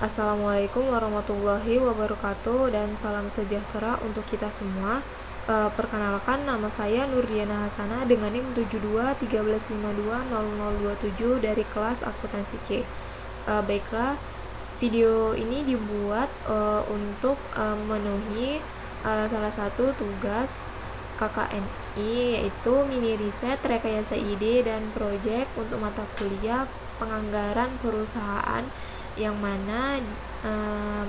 Assalamualaikum warahmatullahi wabarakatuh dan salam sejahtera untuk kita semua. Perkenalkan, nama saya Nurdiana Hasanah dengan NIM 7213520027 dari kelas akuntansi C. Baiklah, video ini dibuat untuk memenuhi salah satu tugas KKNI, yaitu mini riset, rekayasa ide, dan proyek untuk mata kuliah penganggaran perusahaan, yang mana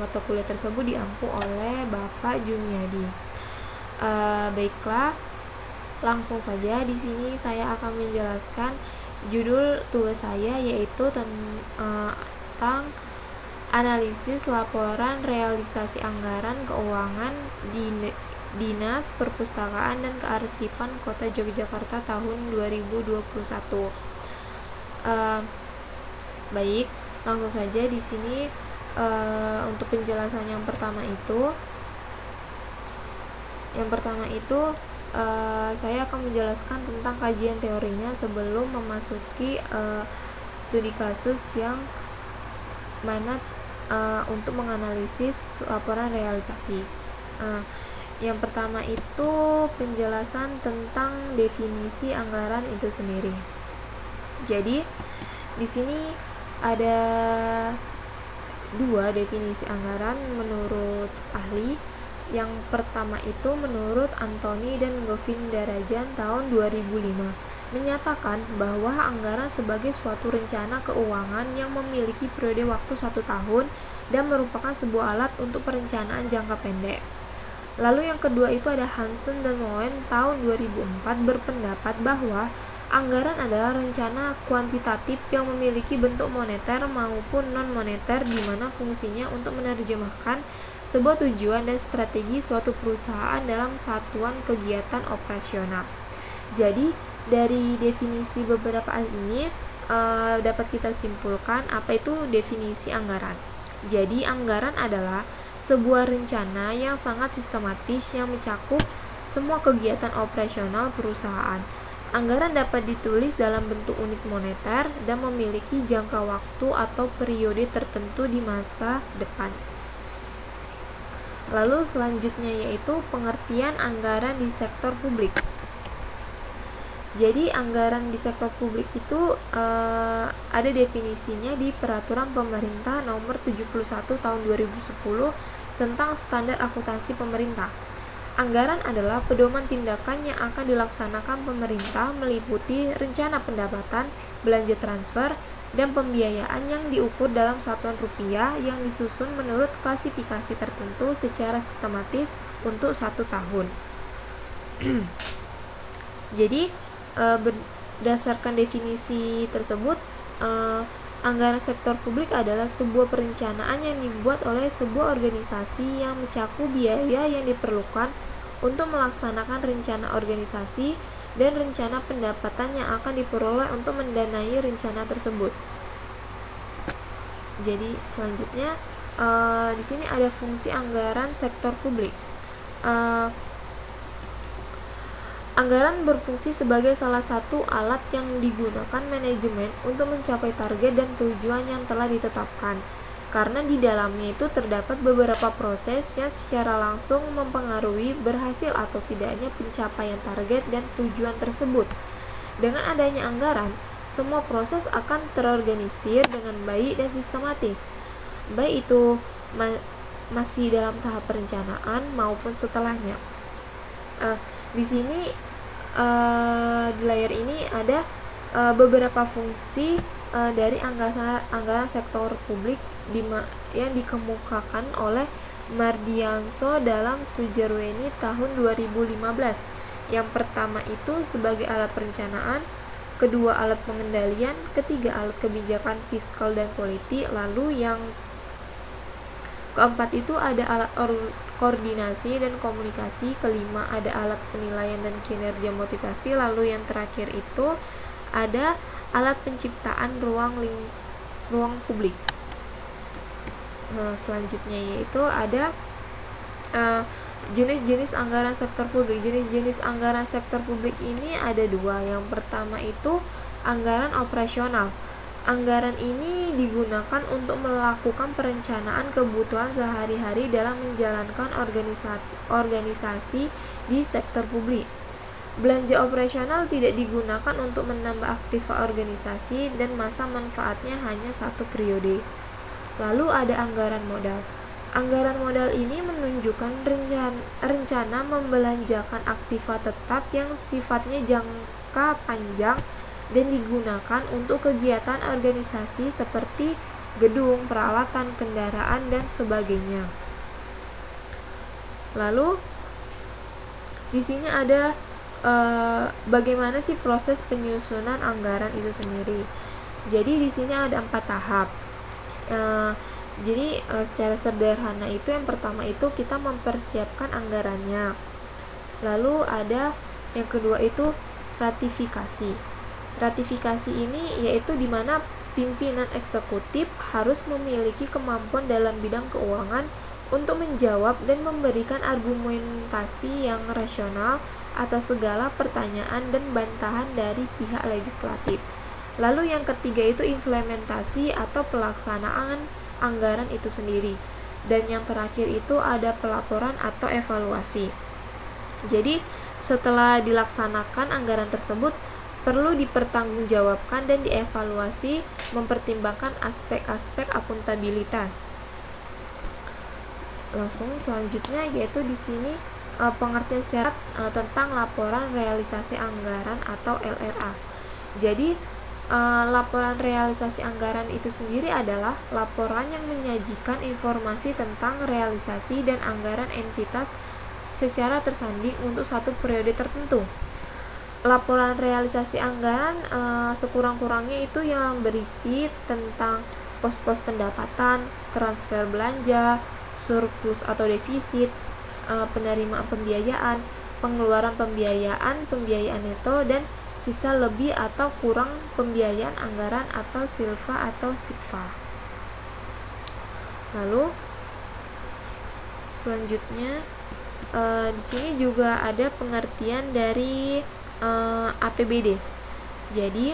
mata kuliah tersebut diampu oleh Bapak Juniadi. Baiklah, langsung saja di sini saya akan menjelaskan judul tugas saya, yaitu tentang analisis laporan realisasi anggaran keuangan di Dinas Perpustakaan dan Kearsipan Kota Yogyakarta tahun 2021. Baik, langsung saja di sini untuk penjelasan yang pertama itu saya akan menjelaskan tentang kajian teorinya sebelum memasuki studi kasus yang mana untuk menganalisis laporan realisasi. Yang pertama itu penjelasan tentang definisi anggaran itu sendiri. Jadi di sini ada dua definisi anggaran menurut ahli. Yang pertama itu menurut Anthony dan Govin Darajan tahun 2005 menyatakan bahwa anggaran sebagai suatu rencana keuangan yang memiliki periode waktu 1 tahun dan merupakan sebuah alat untuk perencanaan jangka pendek. Lalu yang kedua itu ada Hansen dan Moen tahun 2004 berpendapat bahwa anggaran adalah rencana kuantitatif yang memiliki bentuk moneter maupun non-moneter, di mana fungsinya untuk menerjemahkan sebuah tujuan dan strategi suatu perusahaan dalam satuan kegiatan operasional. Jadi dari definisi beberapa ahli ini dapat kita simpulkan apa itu definisi anggaran. Jadi anggaran adalah sebuah rencana yang sangat sistematis yang mencakup semua kegiatan operasional perusahaan. Anggaran dapat ditulis dalam bentuk unit moneter dan memiliki jangka waktu atau periode tertentu di masa depan. Lalu selanjutnya yaitu pengertian anggaran di sektor publik. Jadi anggaran di sektor publik itu ada definisinya di Peraturan Pemerintah Nomor 71 Tahun 2010 tentang Standar Akuntansi Pemerintah. Anggaran adalah pedoman tindakan yang akan dilaksanakan pemerintah meliputi rencana pendapatan, belanja transfer, dan pembiayaan yang diukur dalam satuan rupiah yang disusun menurut klasifikasi tertentu secara sistematis untuk 1 tahun. Jadi berdasarkan definisi tersebut, anggaran sektor publik adalah sebuah perencanaan yang dibuat oleh sebuah organisasi yang mencakup biaya yang diperlukan untuk melaksanakan rencana organisasi dan rencana pendapatan yang akan diperoleh untuk mendanai rencana tersebut. Jadi selanjutnya di sini ada fungsi anggaran sektor publik. Anggaran berfungsi sebagai salah satu alat yang digunakan manajemen untuk mencapai target dan tujuan yang telah ditetapkan, karena di dalamnya itu terdapat beberapa proses yang secara langsung mempengaruhi berhasil atau tidaknya pencapaian target dan tujuan tersebut. Dengan adanya anggaran, semua proses akan terorganisir dengan baik dan sistematis, baik itu masih dalam tahap perencanaan maupun setelahnya. Di sini di layar ini ada beberapa fungsi dari anggaran sektor publik yang dikemukakan oleh Mardianso dalam Sujarweni tahun 2015. Yang pertama itu sebagai alat perencanaan, kedua alat pengendalian, ketiga alat kebijakan fiskal dan politik, lalu yang keempat itu ada alat koordinasi dan komunikasi, kelima ada alat penilaian dan kinerja motivasi, lalu yang terakhir itu ada alat penciptaan ruang publik. Selanjutnya yaitu ada jenis-jenis anggaran sektor publik. Jenis-jenis anggaran sektor publik ini ada dua. Yang pertama itu anggaran operasional. Anggaran ini digunakan untuk melakukan perencanaan kebutuhan sehari-hari dalam menjalankan organisasi di sektor publik. Belanja operasional tidak digunakan untuk menambah aktiva organisasi dan masa manfaatnya hanya satu periode. Lalu ada anggaran modal. Anggaran modal ini menunjukkan rencana membelanjakan aktiva tetap yang sifatnya jangka panjang dan digunakan untuk kegiatan organisasi seperti gedung, peralatan, kendaraan, dan sebagainya. Lalu di sini ada bagaimana sih proses penyusunan anggaran itu sendiri. Jadi di sini ada 4 tahap. Jadi secara sederhana itu yang pertama itu kita mempersiapkan anggarannya. Lalu ada yang kedua itu ratifikasi. Ratifikasi ini yaitu di mana pimpinan eksekutif harus memiliki kemampuan dalam bidang keuangan untuk menjawab dan memberikan argumentasi yang rasional atas segala pertanyaan dan bantahan dari pihak legislatif. Lalu yang ketiga itu implementasi atau pelaksanaan anggaran itu sendiri. Dan yang terakhir itu ada pelaporan atau evaluasi. Jadi setelah dilaksanakan anggaran tersebut perlu dipertanggungjawabkan dan dievaluasi mempertimbangkan aspek-aspek akuntabilitas. Langsung selanjutnya yaitu di sini pengertian syarat tentang laporan realisasi anggaran atau LRA. Jadi laporan realisasi anggaran itu sendiri adalah laporan yang menyajikan informasi tentang realisasi dan anggaran entitas secara tersanding untuk satu periode tertentu. Laporan realisasi anggaran sekurang-kurangnya itu yang berisi tentang pos-pos pendapatan, transfer belanja, surplus atau defisit, penerimaan pembiayaan, pengeluaran pembiayaan neto, dan sisa lebih atau kurang pembiayaan anggaran atau silva atau sikfa. Lalu selanjutnya di sini juga ada pengertian dari APBD. Jadi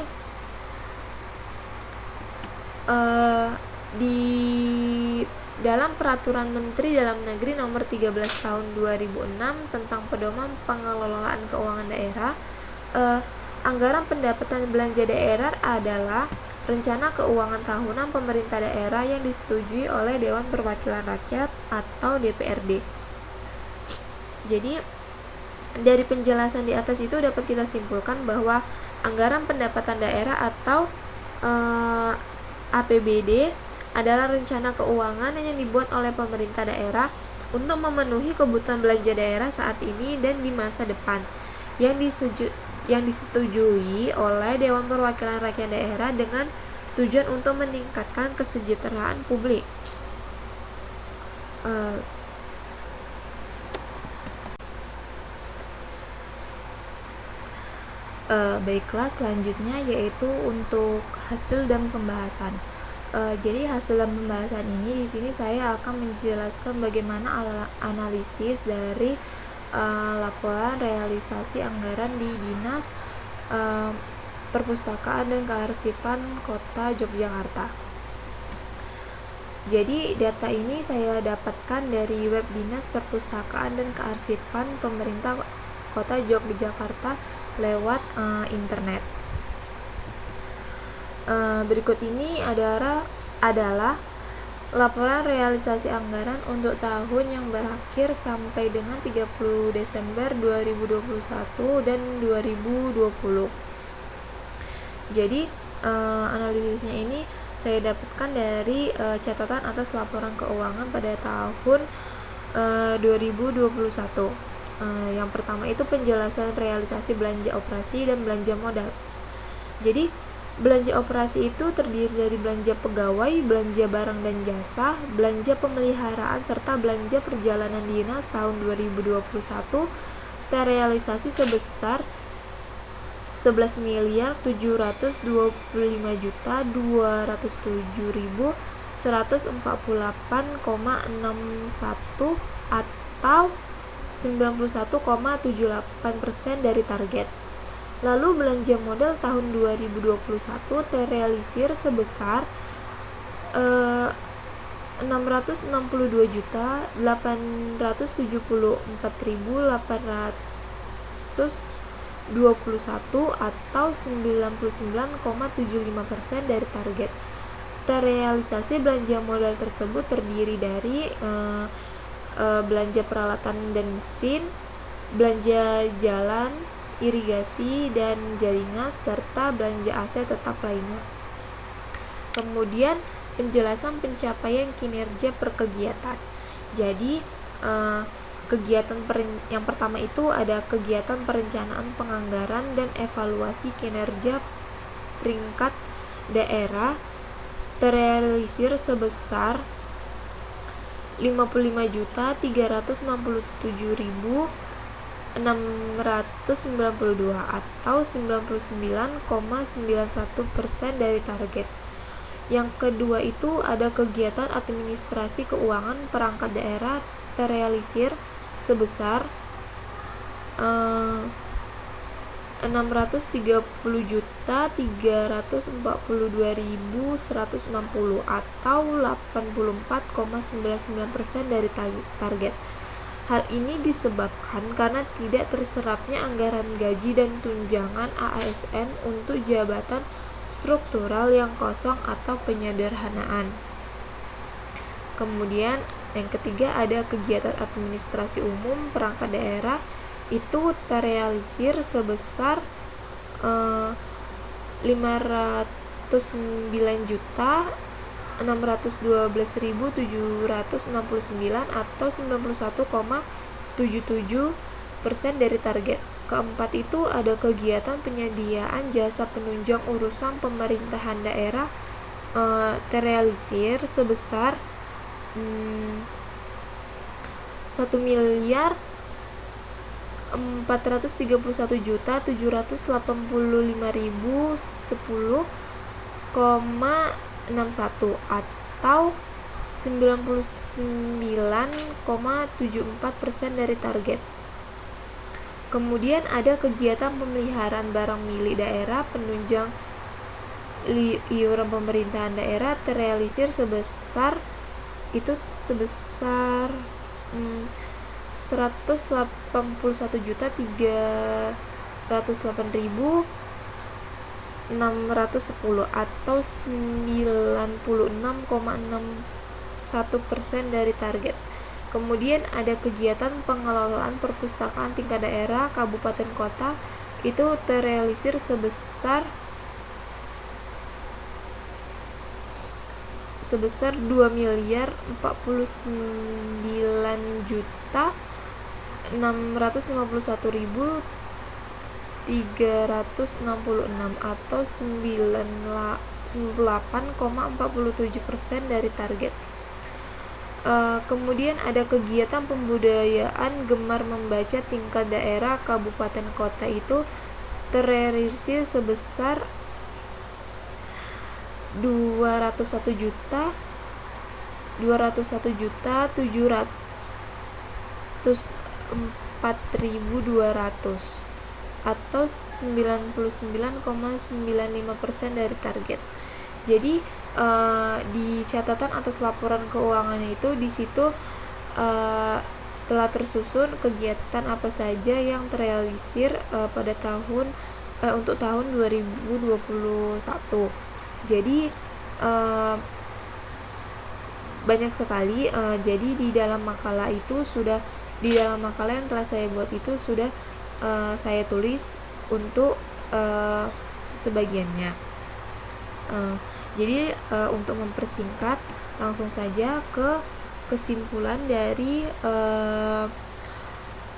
di dalam Peraturan Menteri Dalam Negeri Nomor 13 Tahun 2006 tentang Pedoman Pengelolaan Keuangan Daerah, anggaran pendapatan belanja daerah adalah rencana keuangan tahunan pemerintah daerah yang disetujui oleh Dewan Perwakilan Rakyat atau DPRD. Jadi dari penjelasan di atas itu dapat kita simpulkan bahwa anggaran pendapatan daerah atau APBD adalah rencana keuangan yang dibuat oleh pemerintah daerah untuk memenuhi kebutuhan belanja daerah saat ini dan di masa depan yang disetujui oleh Dewan Perwakilan Rakyat Daerah dengan tujuan untuk meningkatkan kesejahteraan publik. Baiklah, selanjutnya yaitu untuk hasil dan pembahasan. Jadi hasil dan pembahasan ini di sini saya akan menjelaskan bagaimana analisis dari laporan realisasi anggaran di Dinas Perpustakaan dan Kearsipan Kota Yogyakarta. Jadi data ini saya dapatkan dari web Dinas Perpustakaan dan Kearsipan Pemerintah Kota Yogyakarta lewat internet. Berikut ini adalah laporan realisasi anggaran untuk tahun yang berakhir sampai dengan 30 Desember 2021 dan 2020. Jadi analisisnya ini saya dapatkan dari catatan atas laporan keuangan pada tahun 2021. Yang pertama itu penjelasan realisasi belanja operasi dan belanja modal. Jadi belanja operasi itu terdiri dari belanja pegawai, belanja barang dan jasa, belanja pemeliharaan serta belanja perjalanan dinas tahun 2021 terrealisasi sebesar 11.209.207.148,61 atau 91,78% dari target. Lalu belanja modal tahun 2021 terrealisir sebesar 662.874.821 atau 99,75% dari target. Terrealisasi belanja modal tersebut terdiri dari belanja peralatan dan mesin, belanja jalan, irigasi, dan jaringan, serta belanja aset tetap lainnya. Kemudian penjelasan pencapaian kinerja per kegiatan. Jadi kegiatan yang pertama itu ada kegiatan perencanaan penganggaran dan evaluasi kinerja peringkat daerah terrealisir sebesar 55.367.692 atau 99,91% dari target. Yang kedua itu ada kegiatan administrasi keuangan perangkat daerah terrealisir sebesar 630.342.160 atau 84,99% dari target. Hal ini disebabkan karena tidak terserapnya anggaran gaji dan tunjangan ASN untuk jabatan struktural yang kosong atau penyederhanaan. Kemudian yang ketiga ada kegiatan administrasi umum perangkat daerah itu terrealisir sebesar 509.612.769 atau 91,77% dari target. Keempat itu ada kegiatan penyediaan jasa penunjang urusan pemerintahan daerah terrealisir sebesar 1.431.785.010,61 atau 99,74% dari target. Kemudian ada kegiatan pemeliharaan barang milik daerah penunjang iuran pemerintahan daerah terrealisir sebesar 181.308.610 atau 96,61% dari target. Kemudian ada kegiatan pengelolaan perpustakaan tingkat daerah kabupaten kota itu terrealisir sebesar 2.459.366 atau 98,47% dari target. Kemudian ada kegiatan pembudayaan gemar membaca tingkat daerah kabupaten kota itu terrealisir sebesar 201.704.200 atau 99,95% dari target. Jadi di catatan atas laporan keuangan itu di situ telah tersusun kegiatan apa saja yang terrealisir pada untuk tahun 2021. Jadi banyak sekali. Jadi di dalam makalah yang telah saya buat itu sudah saya tulis untuk sebagiannya. Jadi untuk mempersingkat, langsung saja ke kesimpulan dari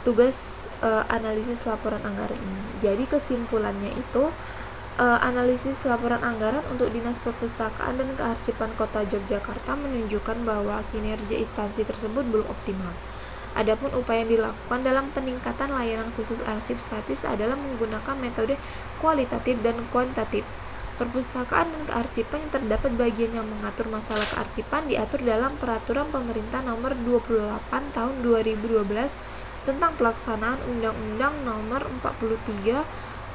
tugas analisis laporan anggaran ini. Jadi kesimpulannya itu analisis laporan anggaran untuk Dinas Perpustakaan dan Kearsipan Kota Yogyakarta menunjukkan bahwa kinerja instansi tersebut belum optimal. Adapun upaya yang dilakukan dalam peningkatan layanan khusus arsip statis adalah menggunakan metode kualitatif dan kuantitatif. Perpustakaan dan kearsipan yang terdapat bagian yang mengatur masalah kearsipan diatur dalam Peraturan Pemerintah Nomor 28 Tahun 2012 tentang pelaksanaan Undang-Undang Nomor 43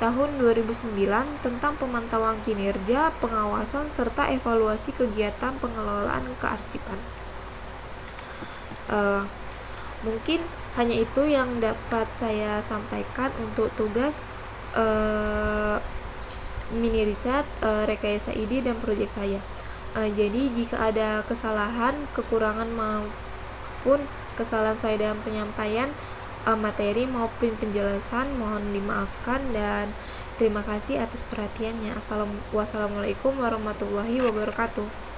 tahun 2009 tentang pemantauan kinerja, pengawasan, serta evaluasi kegiatan pengelolaan kearsipan. Mungkin hanya itu yang dapat saya sampaikan untuk tugas mini riset, rekayasa ide dan proyek saya. Jadi jika ada kesalahan, kekurangan maupun kesalahan saya dalam penyampaian materi maupun penjelasan, mohon dimaafkan dan terima kasih atas perhatiannya. Wassalamualaikum warahmatullahi wabarakatuh.